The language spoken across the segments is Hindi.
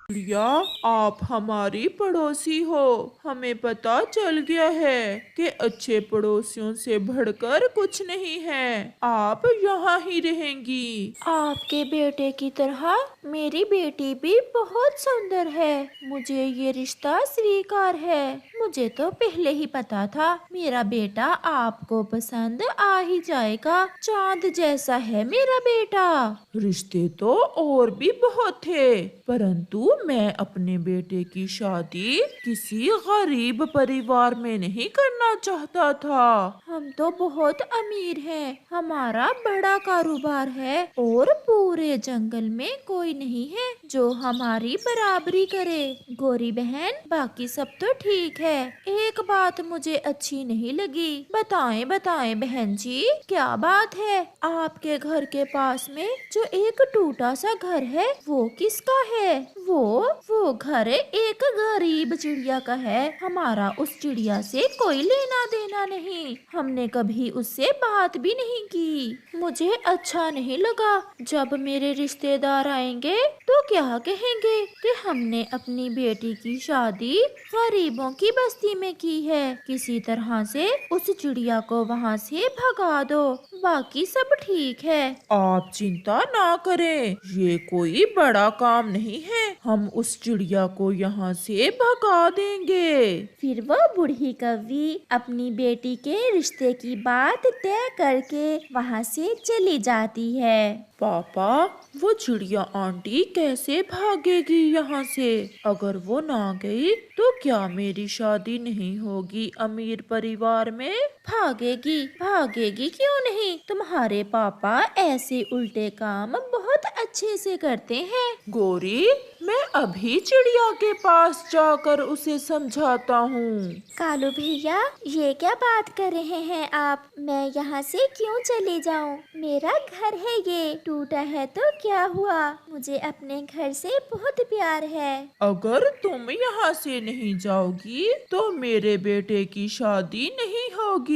प्रिया, आप हमारी पड़ोसी हो। हमें पता चल गया है कि अच्छे पड़ोसियों से बढ़कर कुछ नहीं है। आप यहाँ ही रहेंगी। आपके बेटे की तरह मेरी बेटी भी बहुत सुंदर है। मुझे ये रिश्ता स्वीकार है। मुझे तो पहले ही पता था मेरा बेटा आपको पसंद आ ही जाएगा। चांद जैसा है मेरा बेटा। रिश्ते तो और भी बहुत थे, परंतु मैं अपने बेटे की शादी किसी गरीब परिवार में नहीं करना चाहता था। हम तो बहुत अमीर हैं। हमारा बड़ा कारोबार है और पूरे जंगल में कोई नहीं है जो हमारी बराबरी करे। गोरी बहन, बाकी सब तो ठीक है। एक बात मुझे अच्छी नहीं लगी। बताएं बताएं बहन जी, क्या बात है? आपके घर के पास में जो एक टूटा सा घर है वो किसका है? वो घर एक गरीब चिड़िया का है। हमारा उस चिड़िया से कोई लेना देना नहीं। हमने कभी उससे बात भी नहीं की। मुझे अच्छा नहीं लगा। जब मेरे रिश्तेदार आएंगे तो क्या कहेंगे कि हमने अपनी बेटी की शादी गरीबों की बस्ती में की है। किसी तरह से उस चिड़िया को वहाँ से भगा दो। बाकी सब ठीक है। आप चिंता ना करें, ये कोई बड़ा काम नहीं है। हम उस चिड़िया को यहाँ से भगा देंगे। फिर वो बूढ़ी कौवी अपनी बेटी के रिश्ते की बात तय करके वहाँ से चली जाती है। पापा, वो चिड़िया आंटी कैसे भागेगी यहाँ से? अगर वो ना गई तो क्या मेरी शादी नहीं होगी अमीर परिवार में? भागेगी भागेगी क्यों नहीं? तुम्हारे पापा ऐसे उल्टे काम बहुत अच्छे से करते हैं। गोरी, मैं अभी चिड़िया के पास जाकर उसे समझाता हूँ। कालू भैया, ये क्या बात कर रहे हैं आप? मैं यहाँ से क्यों चले जाऊँ? मेरा घर है, ये टूटा है तो क्या हुआ? मुझे अपने घर से बहुत प्यार है। अगर तुम यहाँ से नहीं जाओगी तो मेरे बेटे की शादी नहीं होगी।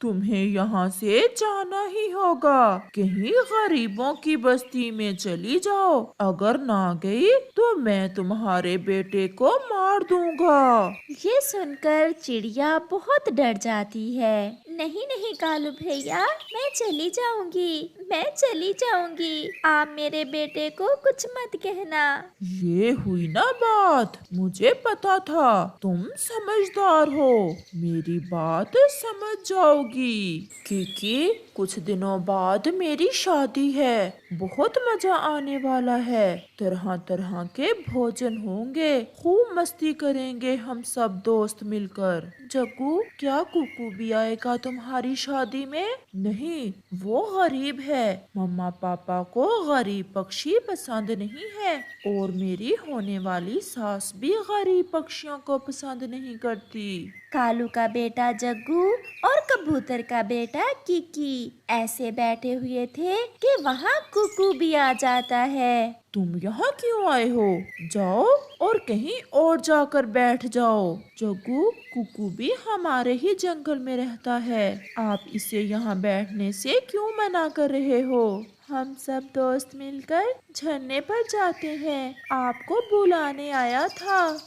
तुम्हें यहाँ से जाना ही होगा। कहीं गरीबों की बस्ती में चली जाओ। अगर ना गई तो मैं तुम्हारे बेटे को मार दूंगा। ये सुनकर चिड़िया बहुत डर जाती है। नहीं नहीं कालू भैया, मैं चली जाऊंगी। मैं चली जाऊंगी। आप मेरे बेटे को कुछ मत कहना। ये हुई ना बात। मुझे पता था तुम समझदार हो। मेरी बात समझ जाओगी, क्योंकि कुछ दिनों बाद मेरी शादी है। बहुत मजा आने वाला है। तरह तरह के भोजन होंगे। खूब मस्ती करेंगे हम सब दोस्त मिलकर। जग्गू, क्या कुकू भी आएगा तुम्हारी शादी में? नहीं, वो गरीब है। मम्मा पापा को गरीब पक्षी पसंद नहीं है और मेरी होने वाली सास भी गरीब पक्षियों को पसंद नहीं करती। कालू का बेटा जग्गू और कबूतर का बेटा किकी ऐसे बैठे हुए थे कि वहाँ कुकू भी आ जाता है। तुम यहाँ क्यों आए हो? जाओ और कहीं और जाकर बैठ जाओ। जग्गू, कुकू भी हमारे ही जंगल में रहता है। आप इसे यहाँ बैठने से क्यों मना कर रहे हो? हम सब दोस्त मिलकर झरने पर जाते हैं। आपको बुलाने आया था।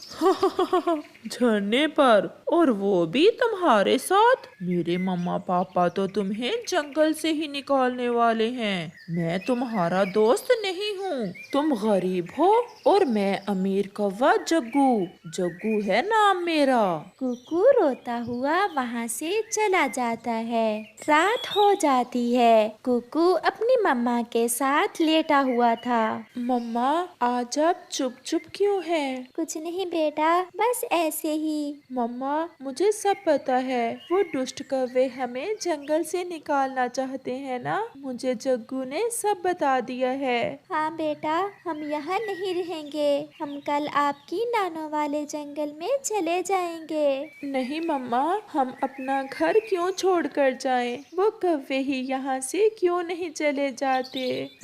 झरने पर? और वो भी तुम्हारे साथ? मेरे मम्मा पापा तो तुम्हें जंगल से ही निकालने वाले हैं। मैं तुम्हारा दोस्त नहीं हूँ। तुम गरीब हो और मैं अमीर कौवा जग्गू। जग्गू है नाम मेरा। कुकू रोता हुआ वहाँ से चला जाता है। रात हो जाती है। कुकू अपनी मम्मा के साथ लेटा हुआ था। मम्मा, आज आप चुप चुप क्यों हैं? कुछ नहीं बेटा, बस ऐसे ही। मम्मा, मुझे सब पता है। वो दुष्ट कौवे हमें जंगल से निकालना चाहते हैं ना? मुझे जग्गू ने सब बता दिया है। हाँ बेटा, हम यहाँ नहीं रहेंगे। हम कल आपकी नानों वाले जंगल में चले जाएंगे। नहीं मम्मा, हम अपना घर क्यों छोड़कर जाएं? वो कौवे ही यहाँ से क्यों नहीं चले जाते?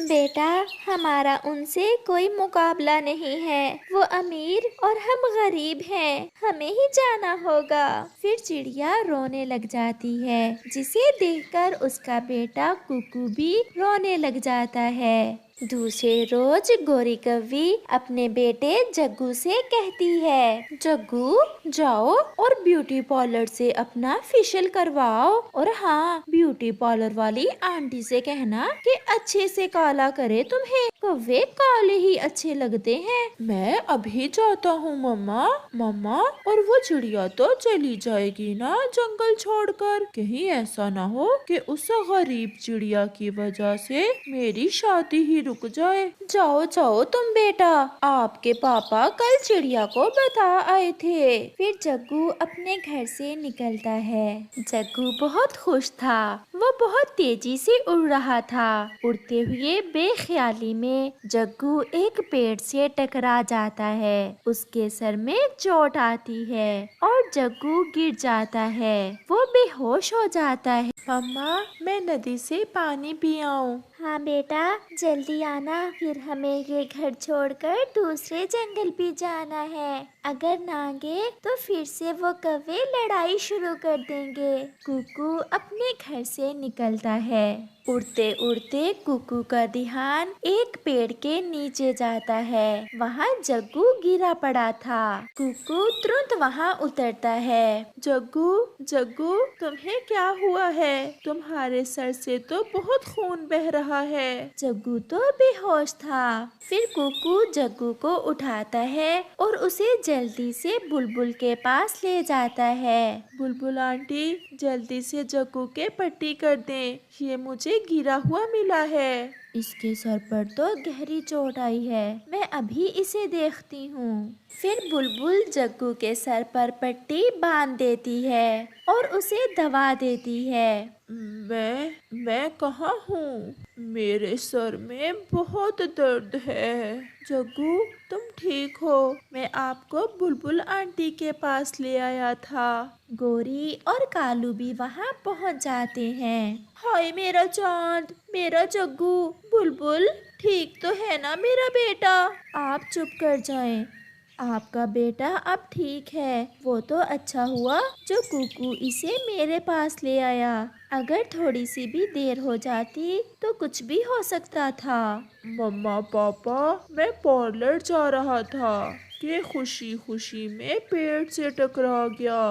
बेटा, हमारा उनसे कोई मुकाबला नहीं है। वो अमीर और हम गरीब हैं। हमें ही जाना होगा। फिर चिड़िया रोने लग जाती है, जिसे देखकर उसका बेटा कुकू भी रोने लग जाता है। दूसरे रोज गोरी कव्वी अपने बेटे जग्गू से कहती है, जग्गू जाओ और ब्यूटी पार्लर से अपना फेशियल करवाओ, और हाँ, ब्यूटी पार्लर वाली आंटी से कहना कि अच्छे से काला करे तुम्हें, कव्वे काले ही अच्छे लगते हैं। मैं अभी जाता हूँ मम्मा। मम्मा, और वो चिड़िया तो चली जाएगी ना जंगल छोड़कर? कहीं ऐसा ना हो कि उस गरीब चिड़िया की वजह से मेरी शादी ही रुक जाए। जाओ जाओ तुम बेटा, आपके पापा कल चिड़िया को बता आए थे। फिर जग्गू अपने घर से निकलता है। जग्गू बहुत खुश था, वो बहुत तेजी से उड़ रहा था। उड़ते हुए बेख्याली में जग्गू एक पेड़ से टकरा जाता है। उसके सर में चोट आती है और जग्गू गिर जाता है। वो बेहोश हो जाता है। मम्मा, मैं नदी से पानी पी आऊं? हाँ बेटा, जल्दी आना, फिर हमें ये घर छोड़कर दूसरे जंगल भी जाना है। अगर ना गए तो फिर से वो कौवे लड़ाई शुरू कर देंगे। कुकू अपने घर से निकलता है। उड़ते उड़ते कुकू का ध्यान एक पेड़ के नीचे जाता है। वहाँ जग्गू गिरा पड़ा था। कुकू तुरंत वहाँ उतरता है। जग्गू, जग्गू, तुम्हें क्या हुआ है? तुम्हारे सर से तो बहुत खून बह रहा है। जग्गू तो बेहोश था। फिर कुकू जग्गू को उठाता है और उसे जल्दी से बुलबुल के पास ले जाता है। बुलबुल आंटी, जल्दी से जग्गू के पट्टी कर दें, ये मुझे गिरा हुआ मिला है। इसके सर पर तो गहरी चोट आई है, मैं अभी इसे देखती हूँ। फिर बुलबुल जग्गू के सर पर पट्टी बांध देती है और उसे दवा देती है। मैं कहाँ हूँ? मेरे सर में बहुत दर्द है। जग्गू, तुम ठीक हो? मैं आपको बुलबुल आंटी के पास ले आया था। गोरी और कालू भी वहाँ पहुँच जाते हैं। हाय मेरा चांद, मेरा जग्गू। बुलबुल ठीक तो है ना मेरा बेटा? आप चुप कर जाएं। आपका बेटा अब ठीक है। वो तो अच्छा हुआ जो कुकू इसे मेरे पास ले आया। अगर थोड़ी सी भी देर हो जाती तो कुछ भी हो सकता था। मम्मा पापा, मैं पार्लर जा रहा था कि खुशी खुशी में पेड़ से टकरा गया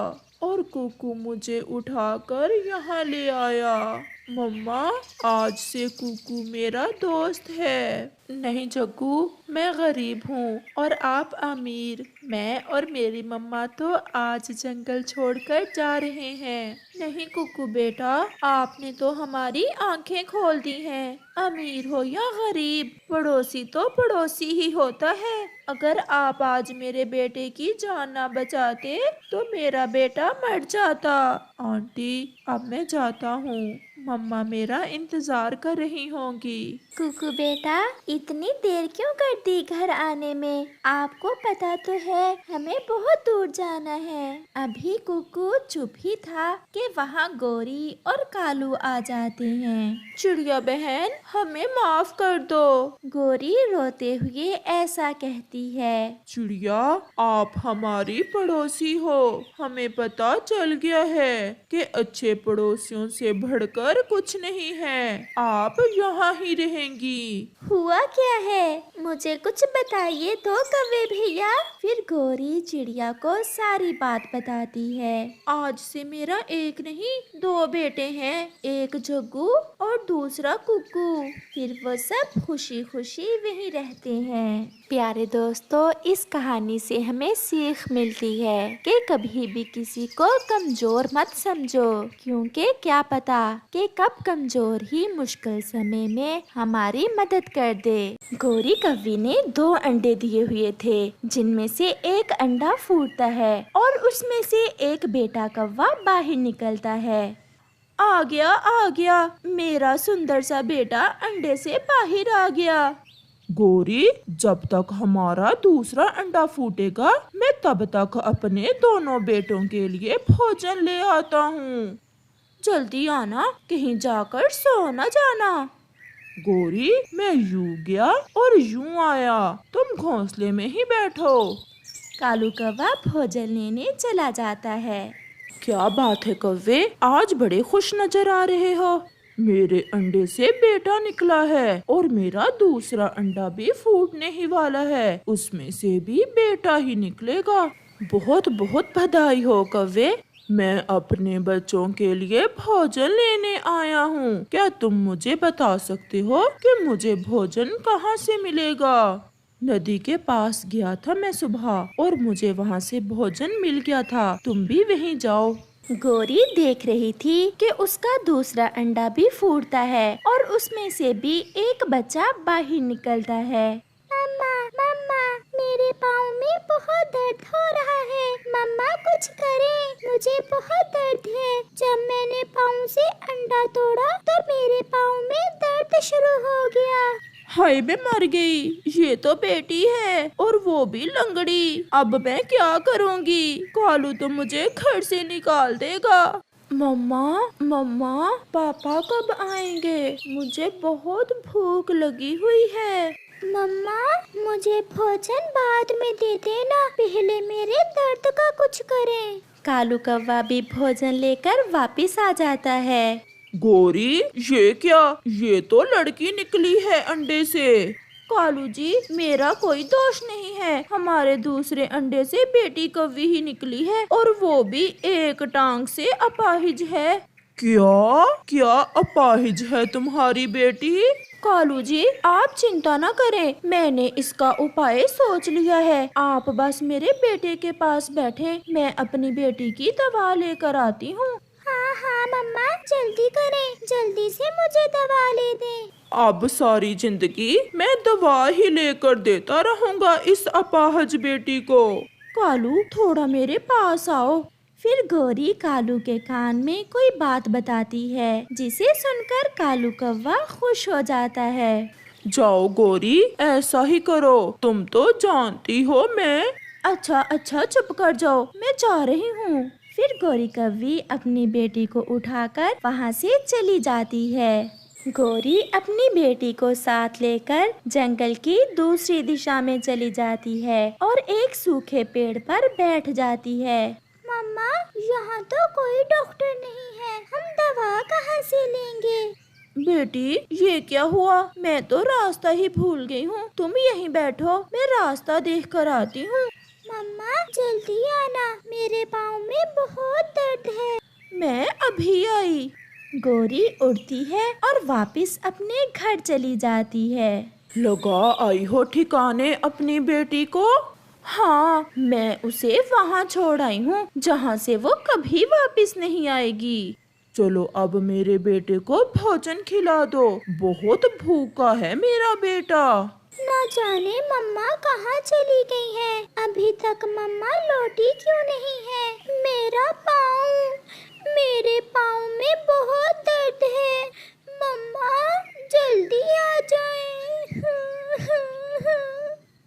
और कुकू मुझे उठाकर यहाँ ले आया। मम्मा, आज से कुकू मेरा दोस्त है। नहीं जग्गू, मैं गरीब हूँ और आप अमीर। मैं और मेरी मम्मा तो आज जंगल छोड़कर जा रहे हैं। नहीं कुकू बेटा, आपने तो हमारी आंखें खोल दी हैं। अमीर हो या गरीब, पड़ोसी तो पड़ोसी ही होता है। अगर आप आज मेरे बेटे की जान ना बचाते तो मेरा बेटा मर जाता। आंटी, अब मैं जाता हूँ। मम्मा मेरा इंतजार कर रही होंगी। कुकू बेटा, इतनी देर क्यों कर दी घर आने में? आपको पता तो है हमें बहुत दूर जाना है। अभी कुकू चुप ही था कि वहाँ गोरी और कालू आ जाते हैं। चिड़िया बहन, हमें माफ कर दो। गोरी रोते हुए ऐसा कहती है। चिड़िया, आप हमारी पड़ोसी हो। हमें पता चल गया है कि अच्छे पड़ोसियों से बढ़कर कुछ नहीं है। आप यहाँ ही रहेंगी। हुआ क्या है, मुझे कुछ बताइए तो कौवे भैया। फिर गोरी चिड़िया को सारी बात बताती है। आज से मेरा एक नहीं 2 बेटे हैं, एक जग्गू और दूसरा कुकू। फिर वो सब खुशी खुशी वहीं रहते हैं। प्यारे दोस्तों, इस कहानी से हमें सीख मिलती है कि कभी भी किसी को कमजोर मत समझो, क्योंकि क्या पता कि कब कमजोर ही मुश्किल समय में हमारी मदद कर दे। गोरी कव्वी ने 2 अंडे दिए हुए थे, जिनमें से एक अंडा फूटता है और उसमें से एक बेटा कौवा बाहर निकलता है। आ गया, मेरा सुंदर सा बेटा अंडे से बाहर आ गया। गोरी, जब तक हमारा दूसरा अंडा फूटेगा, मैं तब तक अपने दोनों बेटों के लिए भोजन ले आता हूँ। जल्दी आना, कहीं जाकर सो न जाना। गोरी, मैं यूं गया और यूं आया, तुम घोंसले में ही बैठो। कालू कौवा भोजन लेने चला जाता है। क्या बात है कौवे, आज बड़े खुश नजर आ रहे हो। मेरे अंडे से बेटा निकला है और मेरा दूसरा अंडा भी फूटने ही वाला है, उसमें से भी बेटा ही निकलेगा। बहुत बहुत बधाई हो कव्वे। मैं अपने बच्चों के लिए भोजन लेने आया हूँ। क्या तुम मुझे बता सकते हो कि मुझे भोजन कहाँ से मिलेगा? नदी के पास गया था मैं सुबह और मुझे वहाँ से भोजन मिल गया था, तुम भी वहीं जाओ। गौरी देख रही थी कि उसका दूसरा अंडा भी फूटता है और उसमें से भी एक बच्चा बाहर निकलता है। मम्मा, मम्मा, मेरे पाँव में बहुत दर्द हो रहा है। मम्मा कुछ करें, मुझे बहुत दर्द है। जब मैंने पाँव से अंडा तोड़ा तो मेरे पाँव में दर्द शुरू हो गया। हाय मैं मर गई, ये तो बेटी है और वो भी लंगड़ी। अब मैं क्या करूँगी? कालू तो मुझे घर से निकाल देगा। मम्मा, मम्मा, पापा कब आएंगे? मुझे बहुत भूख लगी हुई है। मम्मा, मुझे भोजन बाद में दे देना, पहले मेरे दर्द का कुछ करें। कालू कौवा भी भोजन लेकर वापस आ जाता है। गौरी, ये क्या? ये तो लड़की निकली है अंडे से। कालू जी, मेरा कोई दोष नहीं है, हमारे दूसरे अंडे से बेटी कौवी ही निकली है और वो भी एक टांग से अपाहिज है। क्या क्या अपाहिज है तुम्हारी बेटी? कालू जी, आप चिंता न करें, मैंने इसका उपाय सोच लिया है। आप बस मेरे बेटे के पास बैठे, मैं अपनी बेटी की दवा लेकर आती हूँ। हाँ हाँ मम्मा, जल्दी करें, जल्दी से मुझे दवा ले दें। अब सारी जिंदगी मैं दवा ही लेकर देता रहूंगा इस अपाहज बेटी को। कालू, थोड़ा मेरे पास आओ। फिर गौरी कालू के कान में कोई बात बताती है, जिसे सुनकर कालू कौवा खुश हो जाता है। जाओ गौरी, ऐसा ही करो, तुम तो जानती हो मैं। अच्छा अच्छा, चुप कर जाओ, मैं जा रही हूँ। फिर गौरी कौवी अपनी बेटी को उठाकर वहाँ से चली जाती है। गौरी अपनी बेटी को साथ लेकर जंगल की दूसरी दिशा में चली जाती है और एक सूखे पेड़ पर बैठ जाती है। मम्मा, यहाँ तो कोई डॉक्टर नहीं है, हम दवा कहाँ से लेंगे? बेटी, ये क्या हुआ? मैं तो रास्ता ही भूल गई हूँ, तुम यहीं बैठो, मैं रास्ता देख कर आती हूँ। मम्मा जल्दी आना, मेरे पाँव में बहुत दर्द है। मैं अभी आई। गौरी उड़ती है और वापस अपने घर चली जाती है। लगा आई हो ठिकाने अपनी बेटी को। हाँ, मैं उसे वहाँ छोड़ आई हूँ जहाँ से वो कभी वापस नहीं आएगी। चलो अब मेरे बेटे को भोजन खिला दो, बहुत भूखा है मेरा बेटा। न जाने मम्मा कहाँ चली गई है, अभी तक मम्मा लौटी क्यों नहीं है। मेरे पाँव में बहुत दर्द है, मम्मा जल्दी आ जाएं।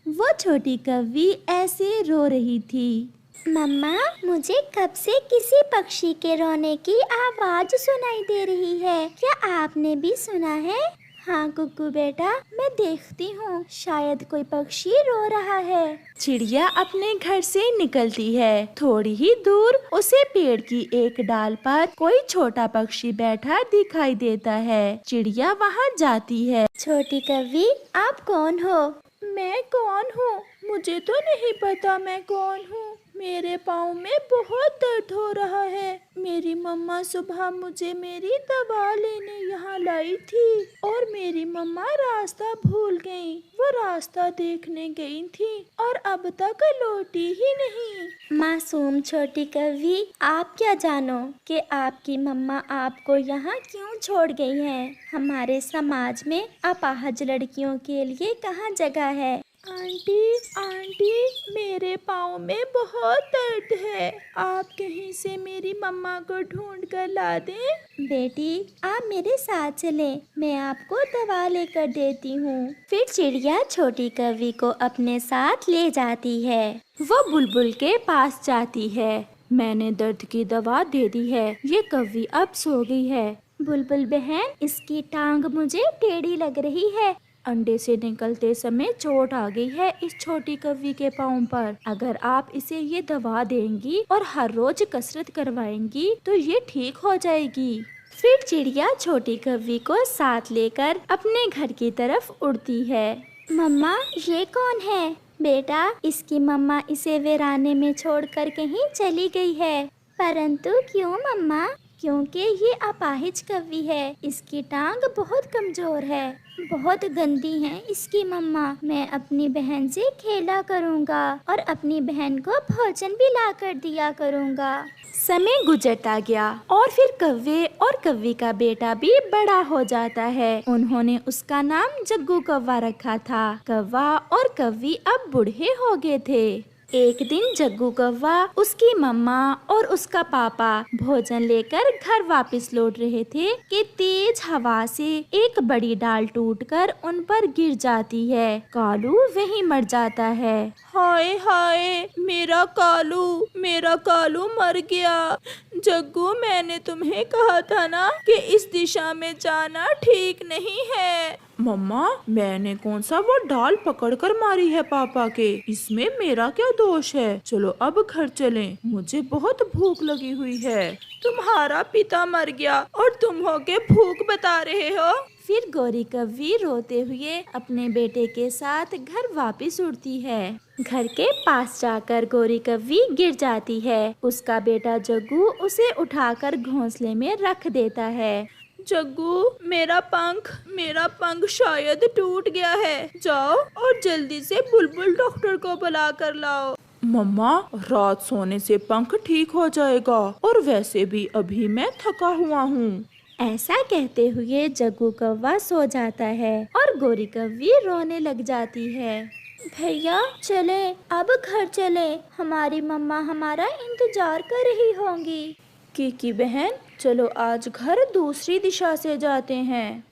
वो छोटी कौवी ऐसे रो रही थी। मम्मा, मुझे कब से किसी पक्षी के रोने की आवाज सुनाई दे रही है, क्या आपने भी सुना है? हाँ कुक्कू बेटा, मैं देखती हूँ, शायद कोई पक्षी रो रहा है। चिड़िया अपने घर से निकलती है। थोड़ी ही दूर उसे पेड़ की एक डाल पर कोई छोटा पक्षी बैठा दिखाई देता है। चिड़िया वहाँ जाती है। छोटी कौवी, आप कौन हो? मैं कौन हूँ? मुझे तो नहीं पता मैं कौन हूँ। मेरे पाँव में बहुत दर्द हो रहा है। मेरी मम्मा सुबह मुझे मेरी दवा लेने यहाँ लाई थी और मेरी मम्मा रास्ता भूल गई। वो रास्ता देखने गई थी और अब तक लौटी ही नहीं। मासूम छोटी कौवी, आप क्या जानो कि आपकी मम्मा आपको यहाँ क्यों छोड़ गई हैं? हमारे समाज में अपाहज लड़कियों के लिए कहाँ जगह है? आंटी, आंटी, मेरे पाँव में बहुत दर्द है, आप कहीं से मेरी मम्मा को ढूंढ कर ला दें। बेटी, आप मेरे साथ चलें, मैं आपको दवा लेकर देती हूँ। फिर चिड़िया छोटी कौवी को अपने साथ ले जाती है। वो बुलबुल के पास जाती है। मैंने दर्द की दवा दे दी है, ये कौवी अब सो गई है। बुलबुल बहन, इसकी टांग मुझे टेढ़ी लग रही है। अंडे से निकलते समय चोट आ गई है इस छोटी कौवी के पाँव पर। अगर आप इसे ये दवा देंगी और हर रोज कसरत करवाएंगी तो ये ठीक हो जाएगी। फिर चिड़िया छोटी कव्वी को साथ लेकर अपने घर की तरफ उड़ती है। मम्मा, ये कौन है? बेटा, इसकी मम्मा इसे वीराने में छोड़कर कहीं चली गई है। परंतु क्यों मम्मा? क्योंकि ये अपाहिज कव्वी है, इसकी टांग बहुत कमजोर है, बहुत गंदी है इसकी मम्मा। मैं अपनी बहन से खेला करूँगा और अपनी बहन को भोजन भी ला कर दिया करूँगा। समय गुजरता गया और फिर कव्वे और कव्वी का बेटा भी बड़ा हो जाता है। उन्होंने उसका नाम जग्गू कौवा रखा था। कौवा और कव्वी अब बूढ़े हो गए थे। एक दिन जग्गू कौवा, उसकी मम्मा और उसका पापा भोजन लेकर घर वापस लौट रहे थे कि तेज हवा से एक बड़ी डाल टूटकर उन पर गिर जाती है। कालू वहीं मर जाता है। हाय हाय, मेरा कालू मर गया। जग्गू, मैंने तुम्हें कहा था ना कि इस दिशा में जाना ठीक नहीं है। मम्मा, मैंने कौन सा वो डाल पकड़कर मारी है पापा के? इसमें मेरा क्या दोष है? चलो अब घर चलें, मुझे बहुत भूख लगी हुई है। तुम्हारा पिता मर गया और तुम हो के भूख बता रहे हो? फिर गौरी कव्वी रोते हुए अपने बेटे के साथ घर वापस उड़ती है। घर के पास जाकर गौरी कव्वी गिर जाती है। उसका बेटा जग्गू उसे उठाकर घोंसले में रख देता है। जग्गू, मेरा पंख शायद टूट गया है। जाओ और जल्दी से बुलबुल डॉक्टर को बुला कर लाओ। मम्मा, रात सोने से पंख ठीक हो जाएगा और वैसे भी अभी मैं थका हुआ हूँ। ऐसा कहते हुए जग्गू कौवा सो जाता है और गौरी कव्वी रोने लग जाती है। भैया चले, अब घर चले, हमारी मम्मा हमारा इंतजार कर रही होंगी। की बहन, चलो आज घर दूसरी दिशा से जाते हैं।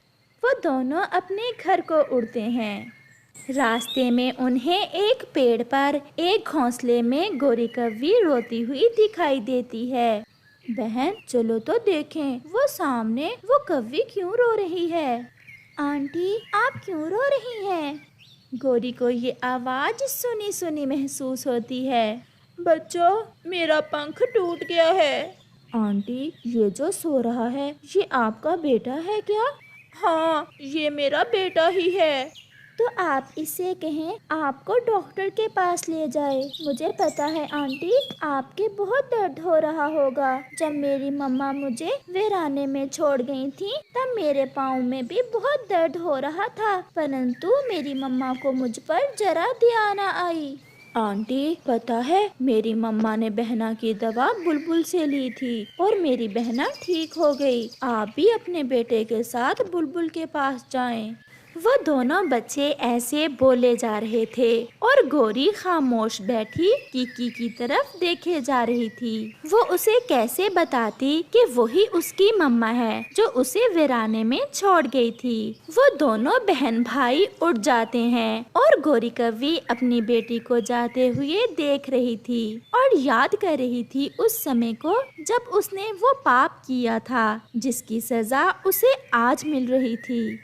वो दोनों अपने घर को उड़ते हैं। रास्ते में उन्हें एक पेड़ पर एक घोंसले में गौरी कव्वी रोती हुई दिखाई देती है। बहन, चलो तो देखें वो सामने वो कव्वी क्यों रो रही है। आंटी, आप क्यों रो रही हैं? गौरी को ये आवाज सुनी सुनी महसूस होती है। बच्चों, मेरा पंख टूट गया है। आंटी, ये जो सो रहा है ये आपका बेटा है क्या? हाँ, ये मेरा बेटा ही है। तो आप इसे कहें आपको डॉक्टर के पास ले जाए। मुझे पता है आंटी, आपके बहुत दर्द हो रहा होगा। जब मेरी मम्मा मुझे वीराने में छोड़ गई थी तब मेरे पाँव में भी बहुत दर्द हो रहा था, परंतु मेरी मम्मा को मुझ पर जरा ध्यान न आई। आंटी, पता है मेरी मम्मा ने बहना की दवा बुलबुल से ली थी और मेरी बहना ठीक हो गई। आप भी अपने बेटे के साथ बुलबुल के पास जाएं। वो दोनों बच्चे ऐसे बोले जा रहे थे और गौरी खामोश बैठी कीकी की तरफ देखे जा रही थी। वो उसे कैसे बताती कि वही उसकी मम्मा है जो उसे वीराने में छोड़ गई थी। वो दोनों बहन भाई उठ जाते हैं और गौरी कव्वी अपनी बेटी को जाते हुए देख रही थी और याद कर रही थी उस समय को जब उसने वो पाप किया था जिसकी सजा उसे आज मिल रही थी।